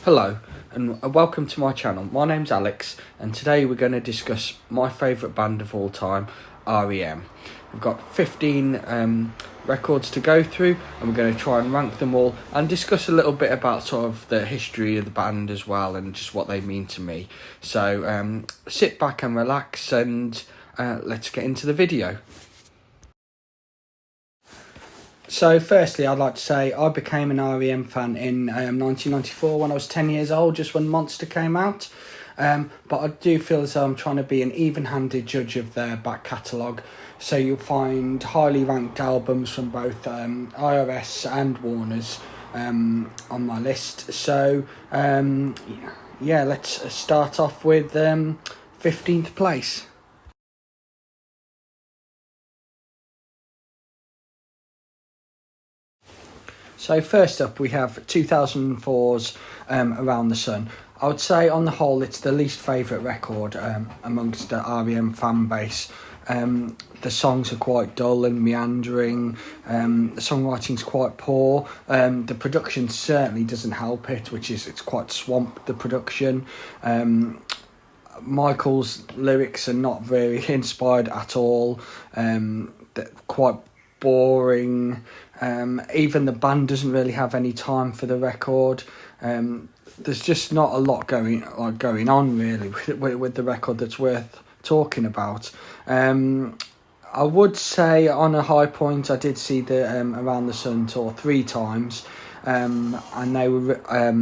Hello and welcome to my channel. My name's Alex and today we're going to discuss my favourite band of all time, R.E.M. We've got 15 records to go through and we're going to try and rank them all and discuss a little bit about sort of the history of the band as well and just what they mean to me. So sit back and relax and let's get into the video. So firstly, I'd like to say I became an R.E.M. fan in 1994 when I was 10 years old, just when Monster came out. But I do feel as though I'm trying to be an even-handed judge of their back catalogue. So you'll find highly ranked albums from both IRS and Warner's on my list. So yeah, let's start off with 15th place. So first up we have 2004's Around the Sun. I would say on the whole it's the least favourite record amongst the R.E.M. fan base. The songs are quite dull and meandering, the songwriting's quite poor, the production certainly doesn't help it, it's quite swamped, the production. Michael's lyrics are not very inspired at all, they're quite boring. Even the band doesn't really have any time for the record. There's just not a lot going on really with the record that's worth talking about. I would say on a high point I did see the Around the Sun tour 3 times, and they were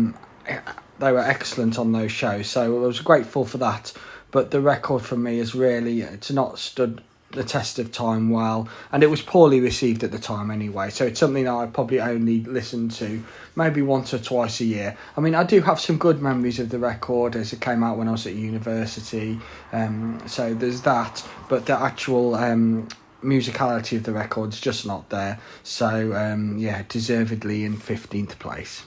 excellent on those shows, so I was grateful for that. But the record for me it's not stood the test of time well, and it was poorly received at the time anyway, so it's something that I probably only listen to maybe once or twice a year. I mean, I do have some good memories of the record as it came out when I was at university, so there's that, but the actual musicality of the record's just not there, so yeah, deservedly in 15th place.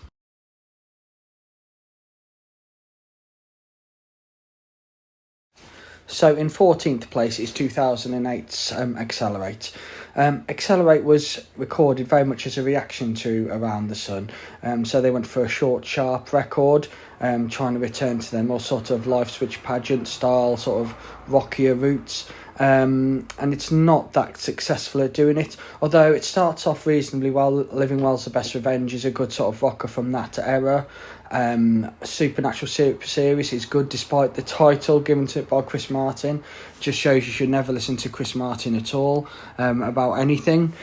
So in 14th place is 2008's Accelerate. Accelerate was recorded very much as a reaction to Around the Sun. So they went for a short, sharp record, trying to return to their more sort of Life Switch pageant style, sort of rockier roots. And it's not that successful at doing it, although it starts off reasonably well. Living Well's The Best Revenge is a good sort of rocker from that era. Supernatural series is good despite the title given to it by Chris Martin. Just shows you should never listen to Chris Martin at all about anything.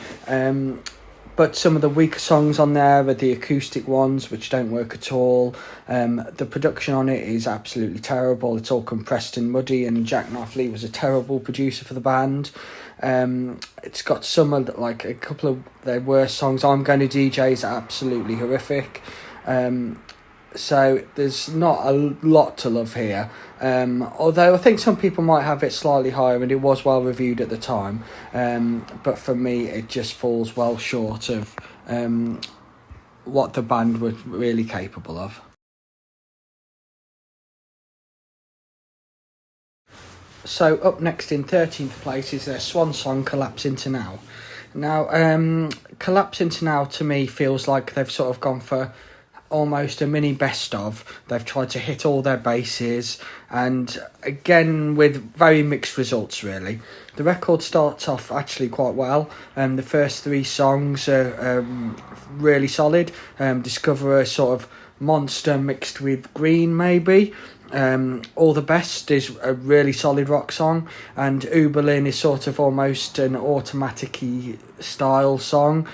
But some of the weaker songs on there are the acoustic ones, which don't work at all. The production on it is absolutely terrible. It's all compressed and muddy, and Jack Knopfler was a terrible producer for the band. It's got a couple of their worst songs. I'm Going to DJ is absolutely horrific. So there's not a lot to love here, although I think some people might have it slightly higher, and it was well reviewed at the time, but for me it just falls well short of what the band were really capable of. So up next in 13th place is their swan song, Collapse Into Now. Now Collapse Into Now to me feels like they've sort of gone for almost a mini best of. They've tried to hit all their bases, and again with very mixed results really. The record starts off actually quite well, the first 3 songs are really solid. Discover a sort of Monster mixed with Green maybe. All the Best is a really solid rock song, and Uberlin is sort of almost an automatic-y style song,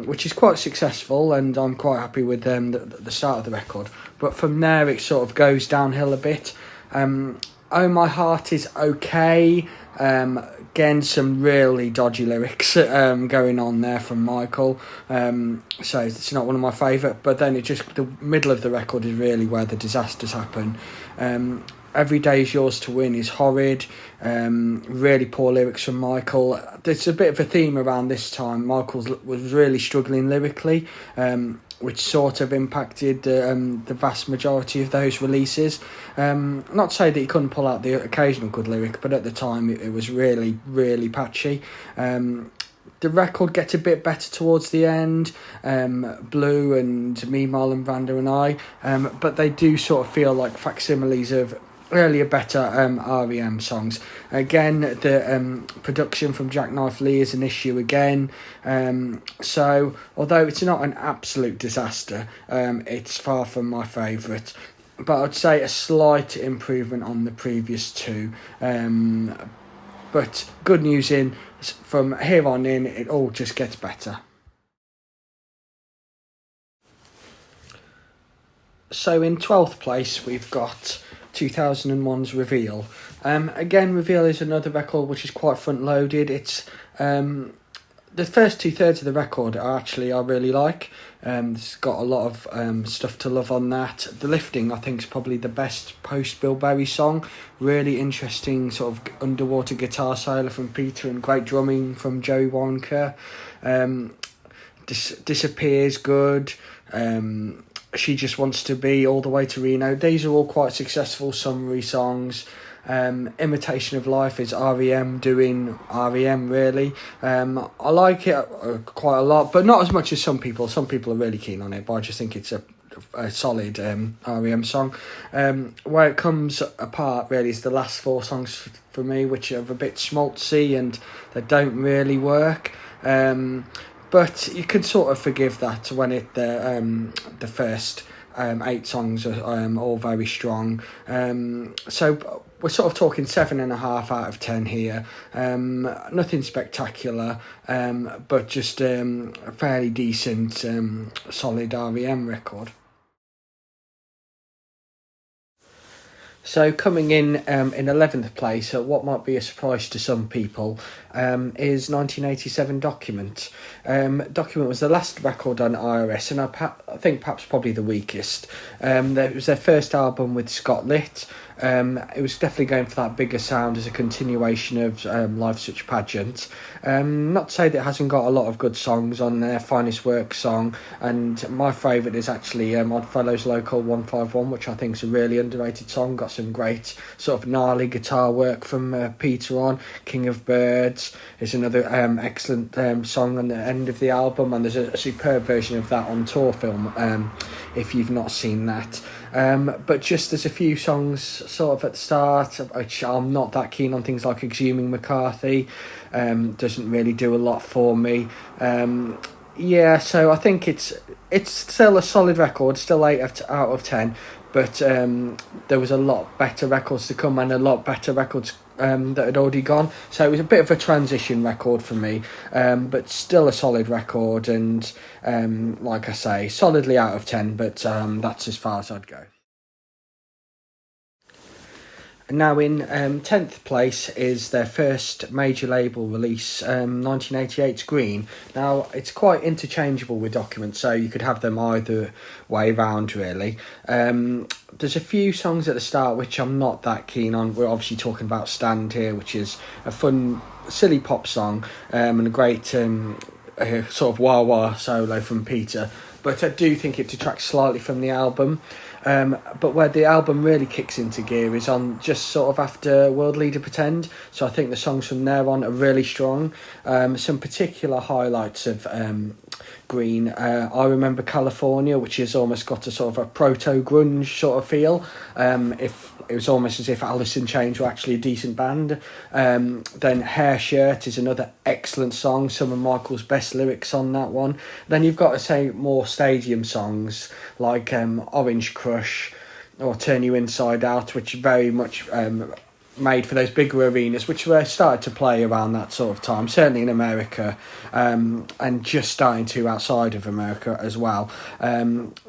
which is quite successful, and I'm quite happy with the start of the record. But from there it sort of goes downhill a bit. Oh My Heart is okay. Again, some really dodgy lyrics going on there from Michael, so it's not one of my favourite, but then the middle of the record is really where the disasters happen. Every Day Is Yours to Win is horrid, really poor lyrics from Michael. There's a bit of a theme around this time. Michael was really struggling lyrically, which sort of impacted the vast majority of those releases. Not to say that he couldn't pull out the occasional good lyric, but at the time it was really, really patchy. The record gets a bit better towards the end, Blue and Me, Marlon Brando and I, but they do sort of feel like facsimiles of earlier better R.E.M. songs. Again, the production from Jackknife Lee is an issue again, so although it's not an absolute disaster, it's far from my favourite. But I'd say a slight improvement on the previous two. But good news from here on in, it all just gets better. So in 12th place, we've got 2001's Reveal. Again, Reveal is another record which is quite front-loaded. It's the first 2/3 of the record I really like. It's got a lot of stuff to love on that. The Lifting, I think, is probably the best post-Bill Berry song. Really interesting sort of underwater guitar solo from Peter and great drumming from Joey Waronker. Disappears, good. She Just Wants to Be, All the Way to Reno. These are all quite successful summary songs. Imitation of Life is R.E.M. doing R.E.M. really. I like it quite a lot, but not as much as some people. Some people are really keen on it, but I just think it's a solid R.E.M. song. Where it comes apart really is the last 4 songs for me, which are a bit schmaltzy and they don't really work. But you could sort of forgive that when the first 8 songs are all very strong. So we're sort of talking 7.5 out of 10 here. Nothing spectacular, but just a fairly decent, solid R.E.M. record. So coming in 11th place, what might be a surprise to some people, is 1987 Document. Document was the last record on IRS, and I think perhaps probably the weakest. It was their first album with Scott Litt. It was definitely going for that bigger sound as a continuation of Life's Such a Pageant. Not to say that it hasn't got a lot of good songs on their Finest Work song, and my favourite is actually Oddfellows Local 151, which I think is a really underrated song. Got some great sort of gnarly guitar work from Peter on. King of Birds is another excellent song on the end of the album, and there's a superb version of that on tour film if you've not seen that. But just there's a few songs sort of at the start which I'm not that keen on. Things like Exhuming McCarthy doesn't really do a lot for me. So I think it's still a solid record, still 8 out of 10, but there was a lot better records to come and a lot better records that had already gone, so it was a bit of a transition record for me, but still a solid record, and like I say, solidly out of 10, but that's as far as I'd go. Now in 10th place is their first major label release, 1988's Green. Now it's quite interchangeable with Document, so you could have them either way round really. There's a few songs at the start which I'm not that keen on. We're obviously talking about Stand here, which is a fun, silly pop song, and a great sort of wah-wah solo from Peter. But I do think it detracts slightly from the album. But where the album really kicks into gear is on just sort of after World Leader Pretend. So I think the songs from there on are really strong. Some particular highlights of Green. I Remember California, which has almost got a sort of a proto-grunge sort of feel. If it was almost as if Alice in Chains were actually a decent band. Then Hair Shirt is another excellent song. Some of Michael's best lyrics on that one. Then you've got to say more stadium songs like Orange Crush or Turn You Inside Out, which very much made for those bigger arenas, which were started to play around that sort of time, certainly in America, and just starting to outside of America as well.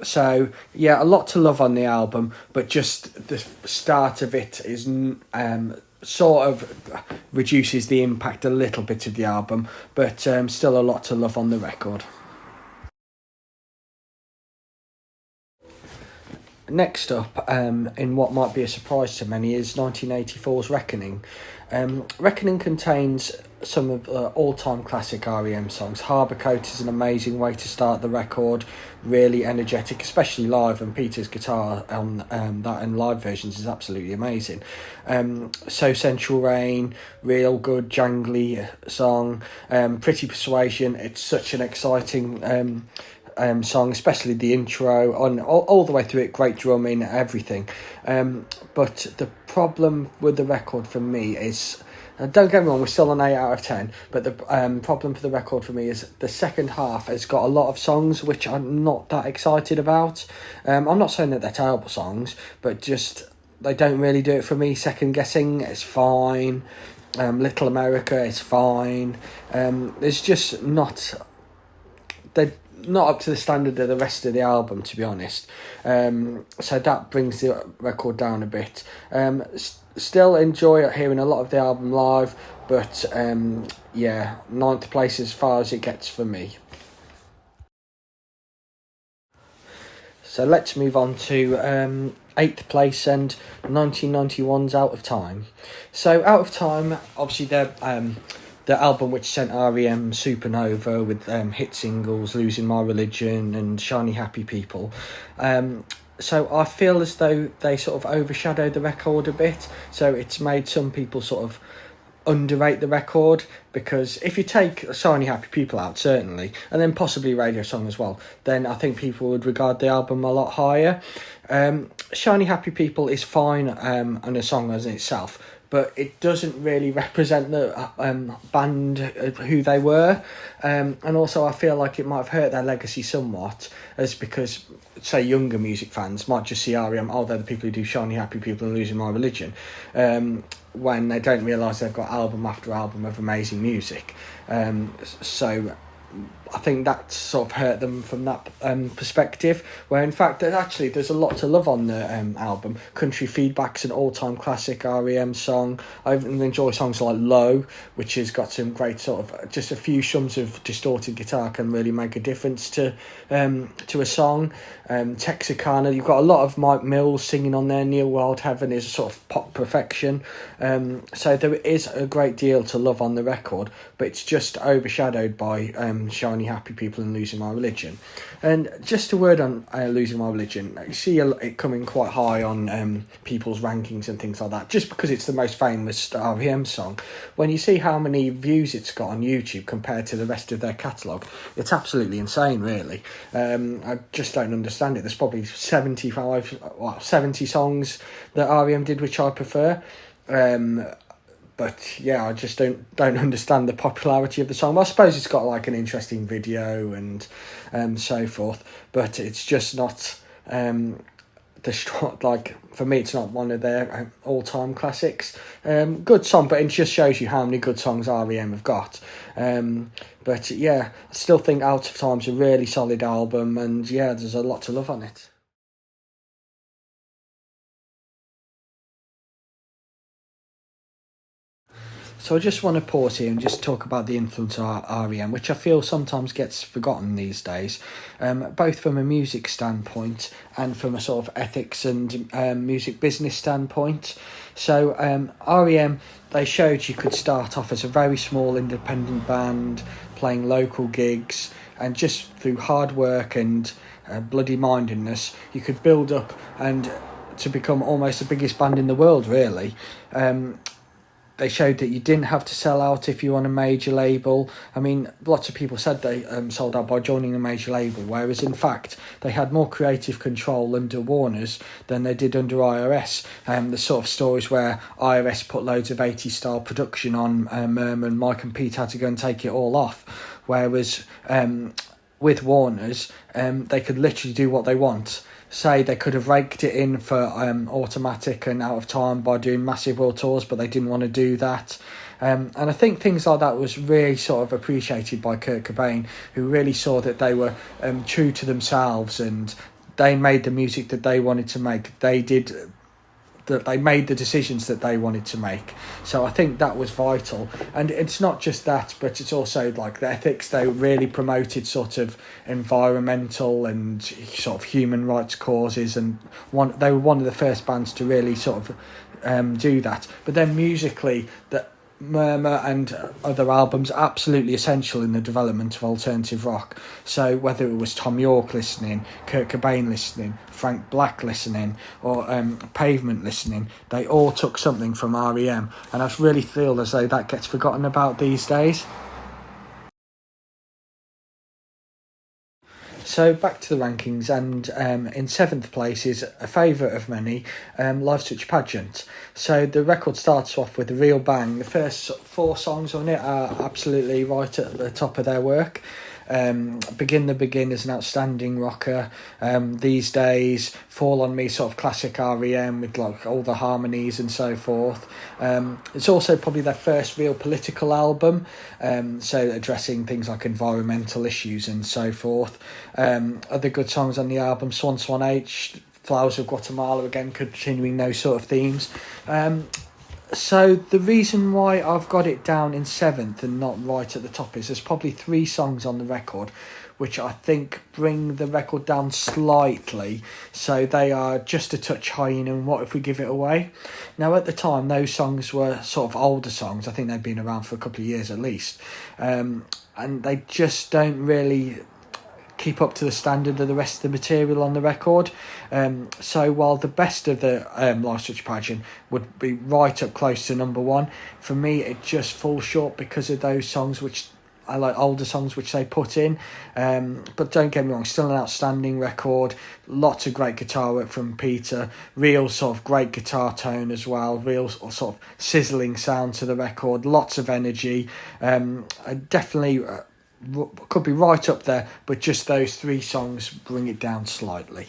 So yeah, a lot to love on the album, but just the start of it is sort of reduces the impact a little bit of the album, but still a lot to love on the record. next up, in what might be a surprise to many, is 1984's Reckoning. Reckoning contains some of the all-time classic R.E.M. songs. Harbour Coat is an amazing way to start the record, really energetic, especially live, and Peter's guitar on that and live versions is absolutely amazing. So Central Rain, real good jangly song. Pretty Persuasion, it's such an exciting song, especially the intro, on all the way through it, great drumming, everything. But the problem with the record for me is, don't get me wrong, we're still an 8 out of 10, but the problem for the record for me is the second half has got a lot of songs which I'm not that excited about. I'm not saying that they're terrible songs, but just they don't really do it for me. Second Guessing is fine. Little America is fine. It's just not... They're not up to the standard of the rest of the album, to be honest. So that brings the record down a bit. Still enjoy hearing a lot of the album live, but ninth place as far as it gets for me. So let's move on to 8th place and 1991's Out of Time. So Out of Time, obviously the album which sent R.E.M. supernova with hit singles Losing My Religion and Shiny Happy People. So I feel as though they sort of overshadowed the record a bit. So it's made some people sort of underrate the record, because if you take Shiny Happy People out, certainly, and then possibly Radio Song as well, then I think people would regard the album a lot higher. Shiny Happy People is fine on a song as itself, but it doesn't really represent the band who they were. And also I feel like it might have hurt their legacy somewhat, as because, say, younger music fans might just see R.E.M, they're the people who do Shiny Happy People and Losing My Religion, when they don't realise they've got album after album of amazing music. So I think that sort of hurt them from that perspective, where in fact there's a lot to love on the album. Country Feedback's an all-time classic R.E.M. song. I even enjoy songs like Low, which has got some great sort of, just a few strums of distorted guitar can really make a difference to a song. Texarkana, you've got a lot of Mike Mills singing on there. Neil Wildhaven is a sort of pop perfection. So there is a great deal to love on the record, but it's just overshadowed by Shiny Happy People and Losing My Religion. And just a word on Losing My Religion, you see it coming quite high on people's rankings and things like that, just because it's the most famous R.E.M. song. When you see how many views it's got on YouTube compared to the rest of their catalogue, it's absolutely insane, really. I just don't understand it. There's probably 70 songs that R.E.M. did which I prefer. But yeah, I just don't understand the popularity of the song. Well, I suppose it's got like an interesting video and so forth, but it's just not like, for me, it's not one of their all-time classics. Good song, but it just shows you how many good songs R.E.M. have got. But yeah, I still think Out of Time's a really solid album, and yeah, there's a lot to love on it. So I just want to pause here and just talk about the influence of R.E.M, which I feel sometimes gets forgotten these days, both from a music standpoint and from a sort of ethics and music business standpoint. So R.E.M, they showed you could start off as a very small independent band, playing local gigs, and just through hard work and bloody-mindedness, you could build up and to become almost the biggest band in the world, really. They showed that you didn't have to sell out if you're on a major label. I mean, lots of people said they sold out by joining a major label, whereas in fact they had more creative control under Warner's than they did under IRS. The sort of stories where IRS put loads of 80s style production on R.E.M and Mike and Pete had to go and take it all off, whereas with Warner's they could literally do what they want. Say they could have raked it in for Automatic and Out of Time by doing massive world tours, but they didn't want to do that. And I think things like that was really sort of appreciated by Kurt Cobain, who really saw that they were true to themselves and they made the music that they wanted to make. They did that they made the decisions that they wanted to make. So I think that was vital. And it's not just that, but it's also like the ethics. They really promoted sort of environmental and sort of human rights causes, and they were one of the first bands to really sort of do that. But then musically, that Murmur and other albums are absolutely essential in the development of alternative rock. So whether it was Tom York listening, Kurt Cobain listening, Frank Black listening, or Pavement listening, they all took something from R.E.M, and I really feel as though that gets forgotten about these days. So back to the rankings, and in 7th place is a favourite of many, Live Such Pageant. So the record starts off with a real bang. The first 4 songs on it are absolutely right at the top of their work. Begin the Begin is an outstanding rocker. These Days, Fall on Me, sort of classic R.E.M with like all the harmonies and so forth. It's also probably their first real political album, so addressing things like environmental issues and so forth. Other good songs on the album: Swan Swan H, Flowers of Guatemala, again continuing those sort of themes. So the reason why I've got it down in 7th and not right at the top is there's probably 3 songs on the record which I think bring the record down slightly. So they are just a touch high in What If We Give It Away. Now at the time those songs were sort of older songs. I think they'd been around for a couple of years at least. And they just don't really keep up to the standard of the rest of the material on the record. So while the best of the Live Such Pageant would be right up close to number 1, for me it just falls short because of those songs which I like, older songs which they put in. But don't get me wrong, still an outstanding record. Lots of great guitar work from Peter, real sort of great guitar tone as well, real sort of sizzling sound to the record, lots of energy. Definitely could be right up there, but just those 3 songs bring it down slightly.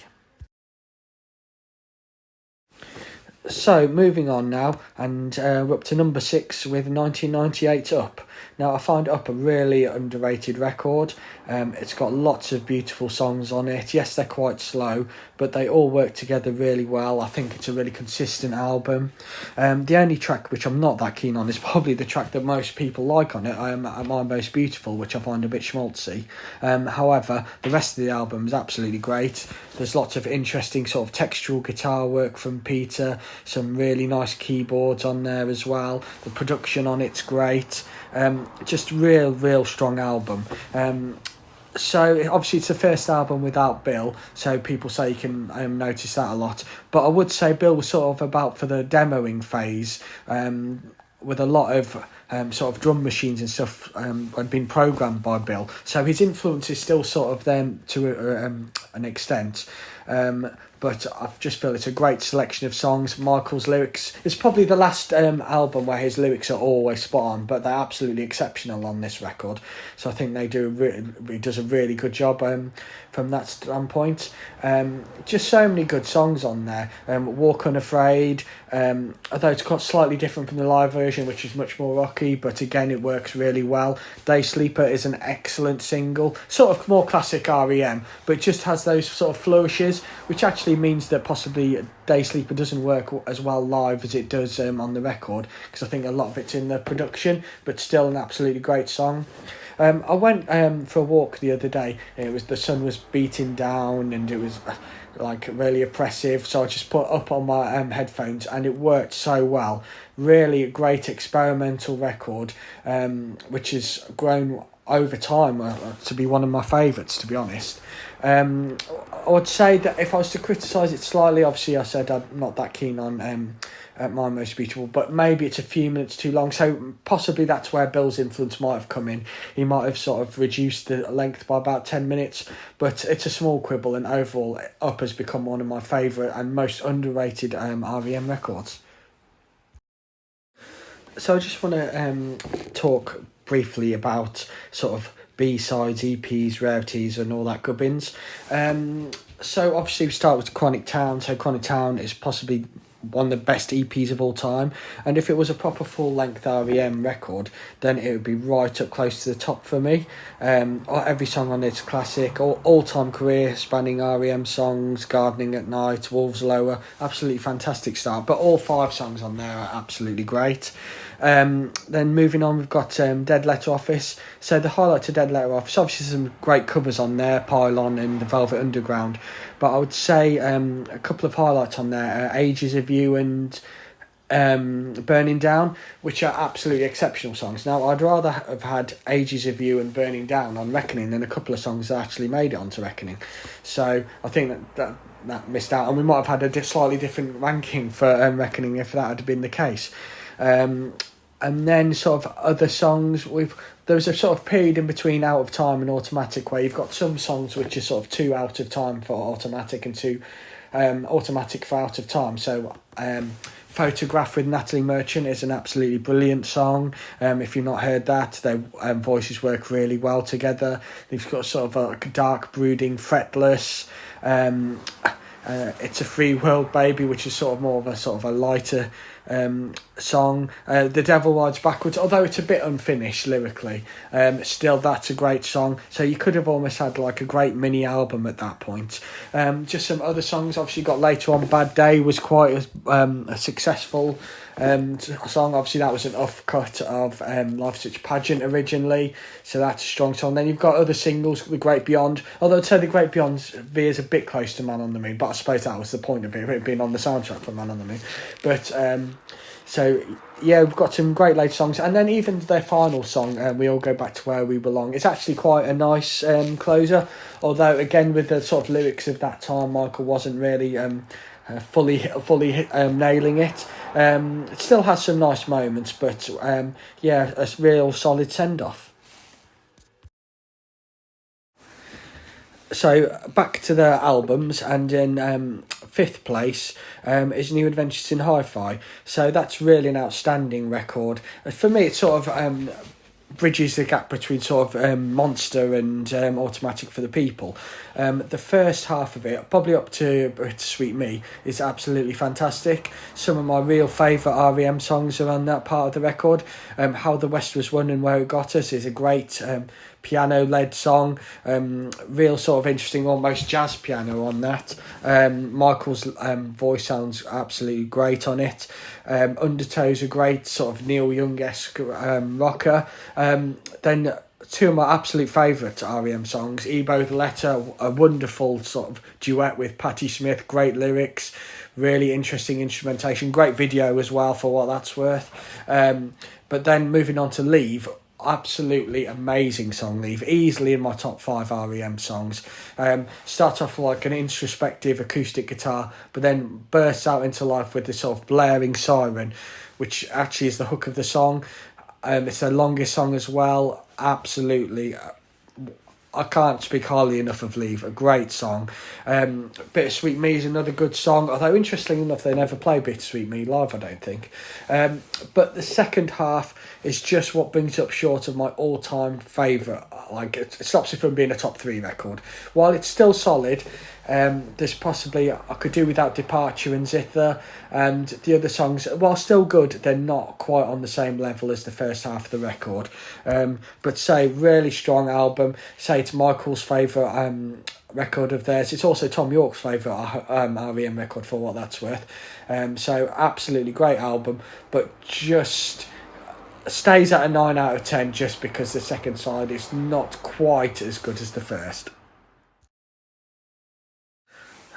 So moving on now, and we're up to number 6 with 1998 Up. Now I find Up a really underrated record. It's got lots of beautiful songs on it. Yes, they're quite slow, but they all work together really well. I think it's a really consistent album. The only track which I'm not that keen on is probably the track that most people like on it, My Most Beautiful, which I find a bit schmaltzy. However, the rest of the album is absolutely great. There's lots of interesting sort of textural guitar work from Peter, some really nice keyboards on there as well. The production on it's great. Just real strong album. So obviously it's the first album without Bill, so people say you can notice that a lot. But I would say Bill was sort of about for the demoing phase, with a lot of sort of drum machines and stuff had been programmed by Bill. So his influence is still sort of there to an extent. But I just feel it's a great selection of songs. Michael's lyrics, it's probably the last album where his lyrics are always spot on, but they're absolutely exceptional on this record. So I think he does a really good job from that standpoint. Just so many good songs on there. Walk Unafraid, although it's got slightly different from the live version, which is much more rocky, but again it works really well. Day Sleeper is an excellent single, sort of more classic R.E.M, but just has those sort of flourishes, which actually means that possibly Day Sleeper doesn't work as well live as it does on the record, because I think a lot of it's in the production, but still an absolutely great song. I went for a walk the other day. The sun was beating down and it was like really oppressive, so I just put Up on my headphones and it worked so well. Really a great experimental record, which has grown over time to be one of my favourites, to be honest. I would say that if I was to criticise it slightly, obviously I said I'm not that keen on My Most Beautiful, but maybe it's a few minutes too long, so possibly that's where Bill's influence might have come in. He might have sort of reduced the length by about 10 minutes, but it's a small quibble, and overall Up has become one of my favourite and most underrated R.E.M records. So I just want to talk briefly about sort of B-sides, EPs, rarities and all that gubbins. So obviously we start with Chronic Town. So Chronic Town is possibly one of the best EPs of all time. And if it was a proper full-length R.E.M. record, then it would be right up close to the top for me. Every song on it's classic, all-time career spanning R.E.M. songs, Gardening at Night, Wolves Lower, absolutely fantastic start. But all 5 songs on there are absolutely great. Then moving on, we've got Dead Letter Office. So the highlight to Dead Letter Office, obviously some great covers on there, Pylon and The Velvet Underground. But I would say a couple of highlights on there, Ages of You and Burning Down, which are absolutely exceptional songs. Now, I'd rather have had Ages of You and Burning Down on Reckoning than a couple of songs that actually made it onto Reckoning. So I think that missed out, and we might have had a slightly different ranking for Reckoning if that had been the case. And then sort of other songs, there was a sort of period in between Out of Time and Automatic where you've got some songs which are sort of too out of time for Automatic and too automatic for Out of Time. So Photograph with Natalie Merchant is an absolutely brilliant song. If you've not heard that, their voices work really well together. They've got sort of a dark, brooding, fretless. It's a Free World Baby, which is sort of more of a lighter song. The Devil Rides Backwards, although it's a bit unfinished lyrically, still that's a great song. So you could have almost had like a great mini album at that point. Just some other songs, obviously got Later On. Bad Day was quite a successful song. Obviously that was an offcut of Life's Such a Pageant originally, so that's a strong song. Then you've got other singles, The Great Beyond, although I'd say The Great Beyond veers a bit close to Man on the Moon, but I suppose that was the point of it being on the soundtrack for Man on the Moon. But so yeah, we've got some great later songs, and then even their final song, We All Go Back to Where We Belong, it's actually quite a nice closer, although again with the sort of lyrics of that time, Michael wasn't really fully nailing it. It still has some nice moments, but yeah, a real solid send-off. So back to the albums, and in 5th place is New Adventures in Hi-Fi. So that's really an outstanding record. For me, it sort of bridges the gap between sort of Monster and Automatic for the People. The first half of it, probably up to Bittersweet Me, is absolutely fantastic. Some of my real favourite R.E.M. songs are on that part of the record. How the West Was Won and Where It Got Us is a great piano-led song, real sort of interesting, almost jazz piano on that. Michael's voice sounds absolutely great on it. Undertow's a great sort of Neil Young-esque rocker. Then two of my absolute favourite R.E.M. songs, Ebo the Letter, a wonderful sort of duet with Patti Smith, great lyrics, really interesting instrumentation, great video as well for what that's worth. But then moving on to Leave, absolutely amazing song, Leave, easily in my top 5 R.E.M. songs. Starts off like an introspective acoustic guitar, but then bursts out into life with this sort of blaring siren, which actually is the hook of the song. It's the longest song as well. Absolutely, I can't speak highly enough of Leave, a great song. Bittersweet Me is another good song, although interestingly enough they never play Bittersweet Me live, I don't think. But the second half is just what brings it up short of my all-time favourite. Like, it stops it from being a top 3 record. While it's still solid, there's possibly, I could do without Departure and Zither, and the other songs, while still good, they're not quite on the same level as the first half of the record. But say, really strong album. Say it's Michael's favourite record of theirs. It's also Tom York's favourite R.E.M. record for what that's worth. So absolutely great album, but just stays at a 9 out of 10 just because the second side is not quite as good as the first.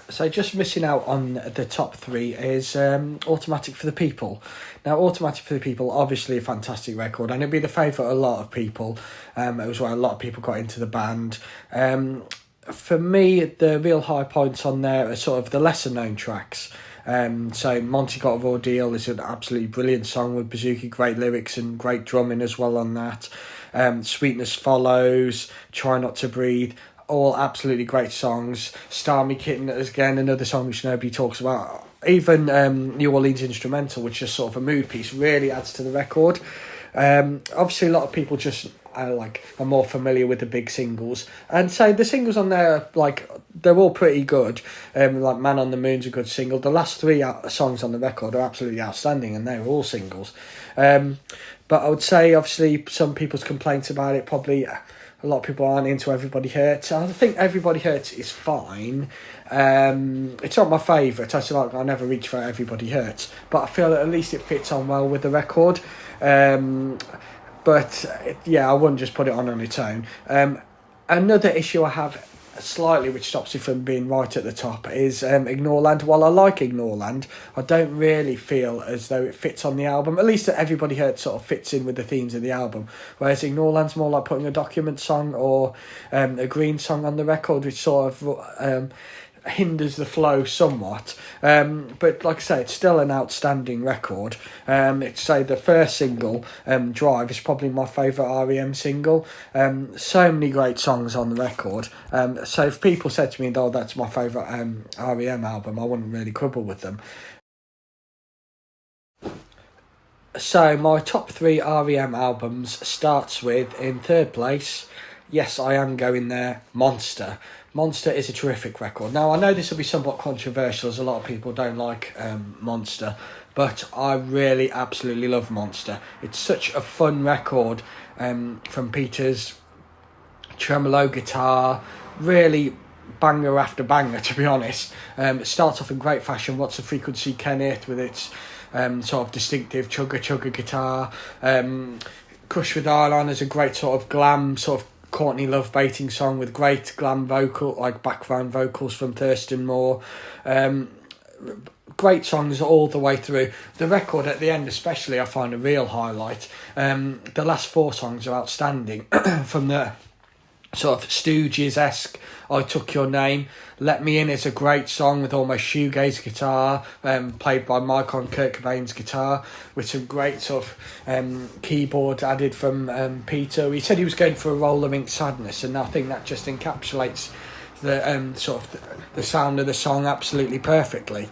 So just missing out on the top 3 is Automatic for the People. Now, Automatic for the People, obviously a fantastic record, and it'd be the favourite of a lot of people. It was where a lot of people got into the band. For me, the real high points on there are sort of the lesser known tracks. So Monty Got a Raw Deal is an absolutely brilliant song with Bouzouki, great lyrics and great drumming as well on that. Sweetness Follows, Try Not to Breathe, all absolutely great songs. Starmy Kitten is again another song which nobody talks about. Even New Orleans Instrumental, which is sort of a mood piece, really adds to the record. Obviously a lot of people just are more familiar with the big singles. And so the singles on there, like, they're all pretty good. Like Man on the Moon's a good single. The last three songs on the record are absolutely outstanding, and they're all singles. But I would say, obviously, some people's complaints about it, probably a lot of people aren't into Everybody Hurts. I think Everybody Hurts is fine. It's not my favourite. I never reach for Everybody Hurts, but I feel that at least it fits on well with the record. But yeah, I wouldn't just put it on its own. Another issue I have slightly, which stops it from being right at the top, is Ignoreland. While I like Ignoreland, I don't really feel as though it fits on the album. At least Everybody Hurts sort of fits in with the themes of the album, whereas Ignoreland's more like putting a document song or a Green song on the record, which sort of hinders the flow somewhat. But like I say, it's still an outstanding record. It's say the first single, Drive, is probably my favourite R.E.M. single. So many great songs on the record. So if people said to me, oh, that's my favourite R.E.M. album, I wouldn't really quibble with them. So my top 3 R.E.M. albums starts with, in third place, yes, I am going there, Monster. Monster is a terrific record. Now, I know this will be somewhat controversial, as a lot of people don't like Monster, but I really absolutely love Monster. It's such a fun record, from Peter's tremolo guitar, really banger after banger, to be honest. It starts off in great fashion. What's the Frequency, Kenneth, with its sort of distinctive chugga guitar. Crush with Arlon is a great sort of glam, sort of Courtney Love baiting song with great glam vocal, like background vocals from Thurston Moore. Great songs all the way through. The record at the end especially I find a real highlight. The last 4 songs are outstanding. From the sort of Stooges-esque I Took Your Name. Let Me In is a great song with almost shoegaze guitar, played by Mike on Kurt Cobain's guitar, with some great sort of keyboard added from Peter. He said he was going for a Roller Ink Sadness, and I think that just encapsulates the sort of the sound of the song absolutely perfectly.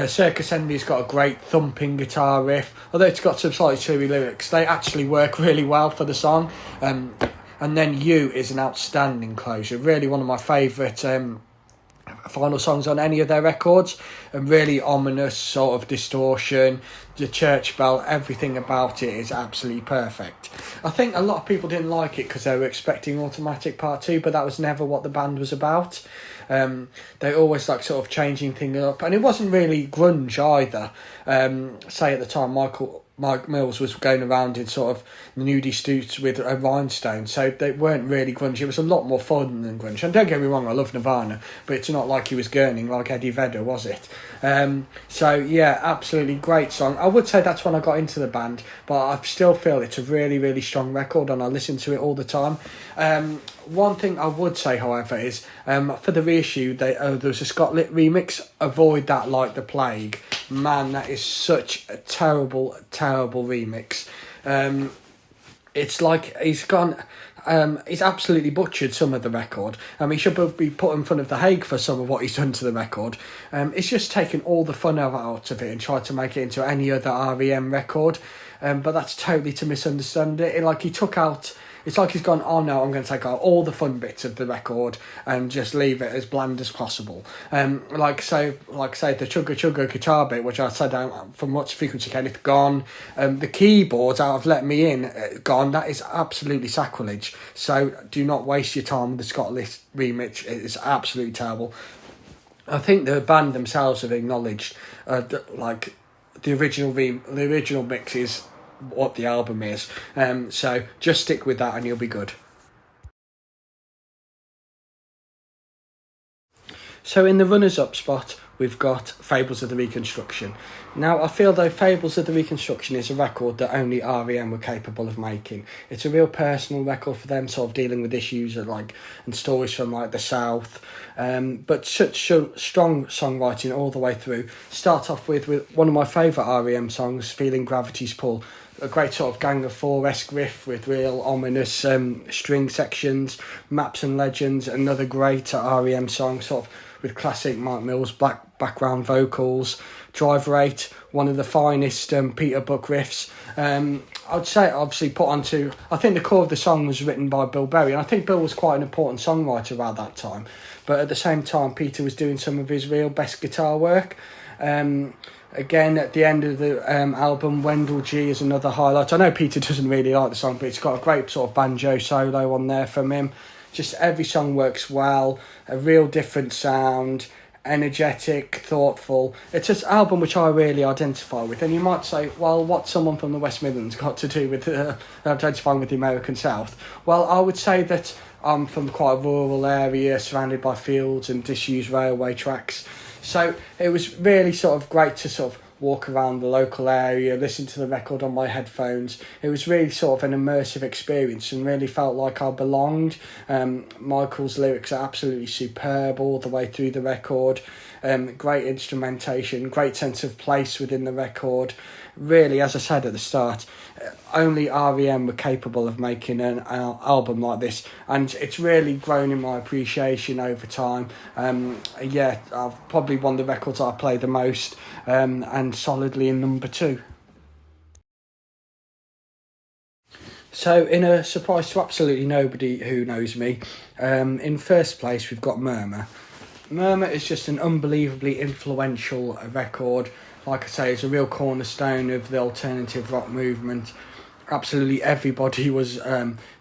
Circus Envy's got a great thumping guitar riff, although it's got some slightly cheery lyrics. They actually work really well for the song. And then You is an outstanding closure. Really one of my favourite final songs on any of their records. And really ominous sort of distortion. The church bell, everything about it is absolutely perfect. I think a lot of people didn't like it because they were expecting Automatic Part 2, but that was never what the band was about. They always like sort of changing things up. And it wasn't really grunge either. Say at the time, Mike Mills was going around in sort of nudie suits with a rhinestone, so they weren't really grunge. It was a lot more fun than grunge. And don't get me wrong, I love Nirvana, but it's not like he was gurning like Eddie Vedder, was it? So yeah, absolutely great song. I would say that's when I got into the band, but I still feel it's a really, really strong record, and I listen to it all the time. One thing I would say, however, is for the reissue, there was a Scott Litt remix. Avoid that like the plague. Man, that is such a terrible, terrible remix. It's like he's gone... he's absolutely butchered some of the record. He should be put in front of the Hague for some of what he's done to the record. It's just taken all the fun out of it and tried to make it into any other R.E.M. record. But that's totally to misunderstand it. Like he took out... It's like he's gone, oh no, I'm going to take out all the fun bits of the record and just leave it as bland as possible. Like I say, the chugga guitar bit, which I said from What's Frequency Kenneth, gone. The keyboards out of Let Me In, gone. That is absolutely sacrilege. So do not waste your time with the Scott Litt remix. It is absolutely terrible. I think the band themselves have acknowledged, like the original mix is what the album is, so just stick with that and you'll be good. So in the runners-up spot, we've got Fables of the Reconstruction. Now, I feel though Fables of the Reconstruction is a record that only R.E.M. were capable of making. It's a real personal record for them, sort of dealing with issues and stories from the South. But such strong songwriting all the way through. Start off with one of my favourite R.E.M. songs, Feeling Gravity's Pull. A great sort of Gang of Four-esque riff with real ominous string sections. Maps and Legends, another great R.E.M. song, sort of with classic Mike Mills background vocals. Drive Rate, one of the finest Peter Buck riffs. I'd say obviously put onto. I think the core of the song was written by Bill Berry, and I think Bill was quite an important songwriter around that time. But at the same time, Peter was doing some of his real best guitar work. Again, at the end of the album, Wendell G is another highlight. I know Peter doesn't really like the song, but it's got a great sort of banjo solo on there from him. Just every song works well, a real different sound, energetic, thoughtful. It's an album which I really identify with. And you might say, well, what's someone from the West Midlands got to do with identifying with the American South? Well, I would say that I'm from quite a rural area, surrounded by fields and disused railway tracks. So it was really sort of great to sort of walk around the local area, listen to the record on my headphones. It was really sort of an immersive experience and really felt like I belonged. Michael's lyrics are absolutely superb all the way through the record. Great instrumentation, great sense of place within the record. Really, as I said at the start, only R.E.M were capable of making an album like this, and it's really grown in my appreciation over time. Probably one of the records I play the most, and solidly in number 2. So, in a surprise to absolutely nobody who knows me, in first place we've got Murmur. Murmur is just an unbelievably influential record. Like I say, it's a real cornerstone of the alternative rock movement. Absolutely everybody was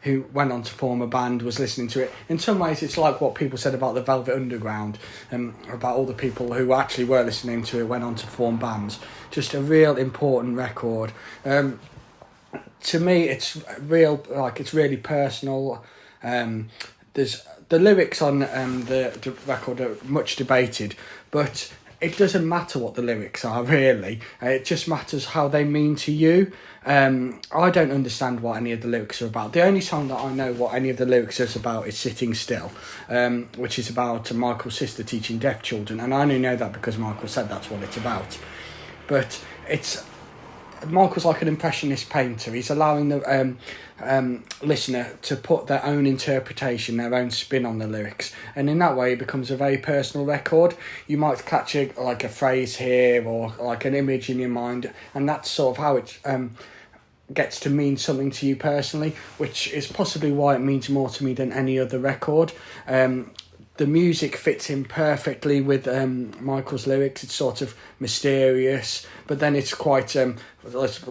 who went on to form a band was listening to it. In some ways, it's like what people said about the Velvet Underground, about all the people who actually were listening to it went on to form bands. Just a real important record. To me, it's real, like it's really personal. There's the lyrics on the record are much debated, but it doesn't matter what the lyrics are, really. It just matters how they mean to you. I don't understand what any of the lyrics are about. The only song that I know what any of the lyrics is about is Sitting Still, which is about Michael's sister teaching deaf children. And I only know that because Michael said that's what it's about. But Michael's like an impressionist painter. He's allowing the listener to put their own interpretation, their own spin on the lyrics, and in that way it becomes a very personal record. You might catch a phrase here or like an image in your mind, and that's sort of how it gets to mean something to you personally, which is possibly why it means more to me than any other record. The music fits in perfectly with Michael's lyrics. It's sort of mysterious, but then it's quite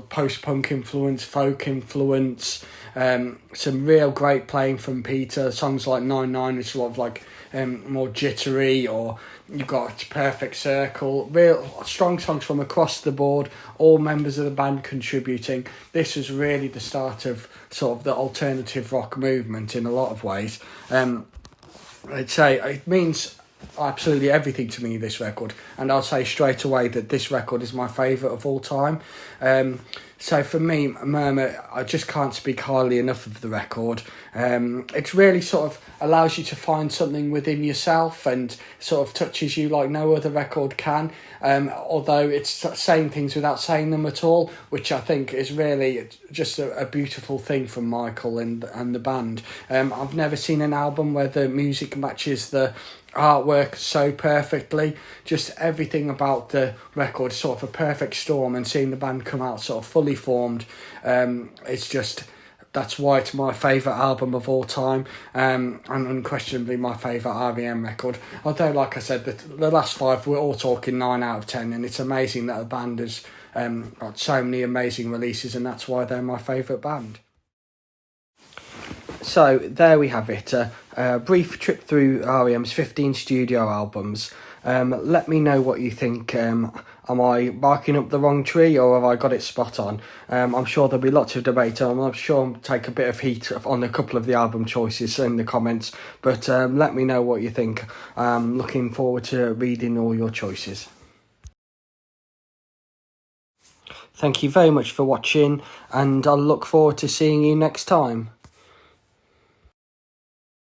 post-punk influence, folk influence, some real great playing from Peter. Songs like 9-9 is sort of like more jittery, or you've got Perfect Circle. Real strong songs from across the board, all members of the band contributing. This was really the start of sort of the alternative rock movement in a lot of ways. I'd say it means absolutely everything to me, this record, and I'll say straight away that this record is my favourite of all time. So for me, Murmur, I just can't speak highly enough of the record. It really sort of allows you to find something within yourself and sort of touches you like no other record can, although it's saying things without saying them at all, which I think is really just a beautiful thing from Michael and the band. I've never seen an album where the music matches the artwork so perfectly. Just everything about the record is sort of a perfect storm, and seeing the band come out sort of fully formed, that's why it's my favourite album of all time, and unquestionably my favourite R.E.M record. Although, like I said, the last 5 we're all talking 9 out of 10, and it's amazing that a band has got so many amazing releases, and that's why they're my favourite band. So there we have it, a brief trip through R.E.M's 15 studio albums. Let me know what you think. Am I barking up the wrong tree, or have I got it spot on? I'm sure there'll be lots of debate. I'm sure I'll take a bit of heat on a couple of the album choices in the comments, but let me know what you think. I'm looking forward to reading all your choices. Thank you very much for watching, and I'll look forward to seeing you next time.